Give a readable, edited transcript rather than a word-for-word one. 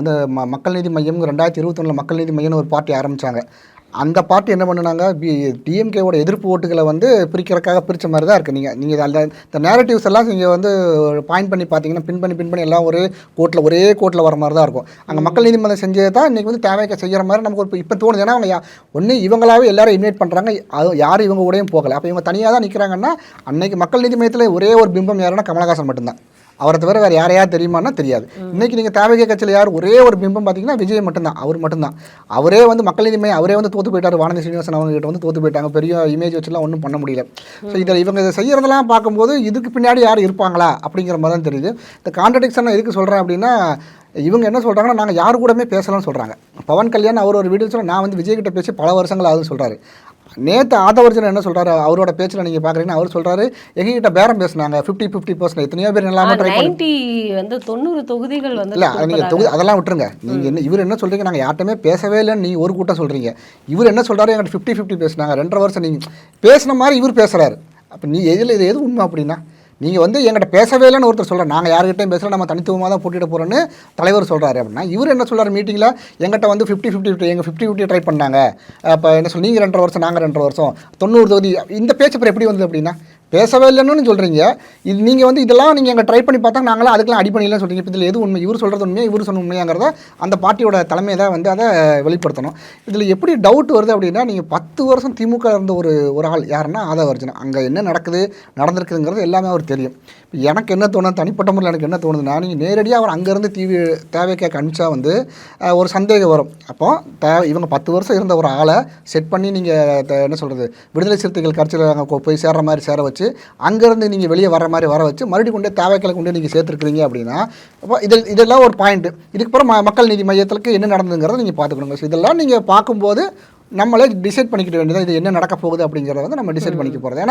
அந்த மக்கள் நீதி மையம் 2021 மக்கள் நீதி மையம்னு ஒரு பார்ட்டி ஆரம்பித்தாங்க. அந்த பார்ட்டி என்ன பண்ணுனாங்க, டிஎம்கேவோட எதிர்ப்பு ஓட்டுகளை வந்து பிரிக்கிறதுக்காக பிரித்த மாதிரி தான் இருக்குது. நீங்கள் அந்த இந்த நேரட்டிவ்ஸ் எல்லாம் நீங்கள் வந்து பாயிண்ட் பண்ணி பார்த்தீங்கன்னா பின் பண்ணி எல்லாம் ஒரே கோட்டில் வர மாதிரி தான் இருக்கும். அங்கே மக்கள் நீதி மையம் செஞ்சது தான் இன்றைக்கி வந்து தேவைக்கு செய்கிற மாதிரி நமக்கு ஒரு இப்போ தோணுது. ஏன்னா அவங்க ஒன்று இவங்களாவே எல்லாரும் இன்வைட் பண்ணுறாங்க, அது யாரும் இவங்க கூடயும் போகலை. அப்போ இவங்க தனியாக தான் நிற்கிறாங்கன்னா, அன்றைக்கி மக்கள் நீதி மையத்தில் ஒரே ஒரு பிம்பம் யாருன்னா கமலஹாசன் மட்டும்தான். அவரை தவிர வேறு யாரையாவது தெரியுமானா தெரியாது. இன்றைக்கி நீங்கள் தேவைக்கே கட்சியில் யார் ஒரே ஒரு பிம்பம் பார்த்தீங்கன்னா விஜய் மட்டும்தான். அவர் மட்டும்தான். அவரே வந்து மக்கள் நீதி மையம் அவரே வந்து தோற்று போயிட்டார். வானதி சீனிவாசன் அவங்ககிட்ட வந்து தோற்று போயிட்டாங்க. பெரிய இமேஜ் வச்சுலாம் ஒன்றும் பண்ண முடியல. ஸோ இதில் இவங்க இதை செய்கிறதெல்லாம் பார்க்கும்போது இதுக்கு பின்னாடி யார் இருப்பாங்களா அப்படிங்கிற மாதிரி தான் தெரியுது. இந்த கான்ட்ரடிக்ஷன் எதுக்கு சொல்கிறேன் அப்படின்னா, இவங்க என்ன சொல்கிறாங்கன்னா, நாங்கள் யாரு கூடமே பேசலாம்னு சொல்கிறாங்க. பவன் கல்யாண் அவர் ஒரு வீடியோ சொல்ல நான் வந்து விஜய்கிட்ட பேசி பல வருஷங்கள் ஆகுதுன்னு சொல்கிறாரு. நேற்று ஆதவர்ஜன் என்ன சொல்கிறாரு, அவரோட பேச்சில் நீங்கள் பார்க்குறீங்கன்னா அவர் சொல்கிறாரு, எங்ககிட்ட பேரம் பேசினாங்க 50-50% எத்தனையோ பேர் எல்லாமே ட்ரை பண்ணி வந்து 90 தொகுதிகள் வந்து இல்லை நீங்கள் தொகுதி அதெல்லாம் விட்டுருங்க. நீங்கள் என்ன இவர் என்ன சொல்கிறீங்க, நாங்கள் யார்ட்டுமே பேசவே இல்லைன்னு நீங்கள் ஒரு கூட்டம் சொல்கிறீங்க. இவர் என்ன சொல்கிறாரு, எங்கிட்ட 50-50 பேசினாங்க 2.5 வருஷம் நீங்கள் பேசின மாதிரி இவர் பேசுகிறாரு. அப்போ நீ இது எது உண்மை அப்படின்னா, நீங்கள் வந்து எங்கிட்ட பேசவே இல்லைன்னு ஒருத்தர் சொல்கிறார், நாங்கள் யார்கிட்டையும் பேசல, நம்ம தனித்துவமாக தான் போட்டியிட போகிறோன்னு தலைவர் சொல்கிறாரு. அப்படின்னா இவர் என்ன சொல்கிறார் மீட்டிங்கில், எங்கிட்ட வந்து 50-50 எங்கள் 50-50 ட்ரை பண்ணாங்க. அப்போ என்ன சொல்லி நீங்கள் 2.5 வருஷம் நாங்கள் 2.5 வருஷம் 90 தொகுதி இந்த பேச்சு அப்புறம் எப்படி வந்தது அப்படின்னா, பேசவே இல்லைன்னு சொல்கிறீங்க. இது நீங்கள் வந்து இதெல்லாம் நீங்கள் எங்கள் ட்ரை பண்ணி பார்த்தா நாங்களாம் அதுக்கெல்லாம் அடி பண்ணிடலாம் சொல்கிறீங்க. இப்போ இதில் எது உண்மை, இவர் சொல்கிறது உண்மையாக இவர் சொன்ன உண்மையாங்கிறத அந்த பார்ட்டியோட தலைமை தான் வந்து அதை வெளிப்படுத்தணும். இதில் எப்படி டவுட் வருது அப்படின்னா, நீங்கள் 10 வருஷம் திமுக இருந்த ஒரு ஆள் யாருன்னா ஆதவர்ஜன். அங்கே என்ன நடந்திருக்குதுங்கிறது எல்லாமே அவர் தெரியும். இப்போ எனக்கு என்ன தோணுது, தனிப்பட்ட முறையில் எனக்கு என்ன தோணுதுன்னா, நீங்கள் நேரடியாக அவர் அங்கேருந்து தேவைக்காக அனுப்பிச்சா வந்து ஒரு சந்தேகம் வரும். அப்போது இவங்க 10 வருஷம் இருந்த ஒரு ஆளை செட் பண்ணி நீங்கள் என்ன சொல்கிறது, விடுதலை சிறுத்தைகள் கட்சியில் அங்கே போய் சேர்ற மாதிரி சேர வச்சு அங்கேருந்து நீங்கள் வெளியே வர மாதிரி வர வச்சு மறுபடியும் கொண்டே தேவைக்களை கொண்டு நீங்கள் சேர்த்துருக்குறீங்க அப்படின்னா, அப்போ இதெல்லாம் ஒரு பாயிண்ட்டு. இதுக்கப்புறம் மக்கள் நீதி மையத்துக்கு என்ன நடந்ததுங்கிறத நீங்கள் பார்த்துக்கணுங்க. ஸோ இதெல்லாம் நீங்கள் பார்க்கும்போது நம்மளே டிசைட் பண்ணிக்கிட்ட வேண்டியது இது என்ன நடக்க போகுது அப்படிங்கிறத வந்து நம்ம டிசைட் பண்ணிக்க போகிறது. ஏன்னா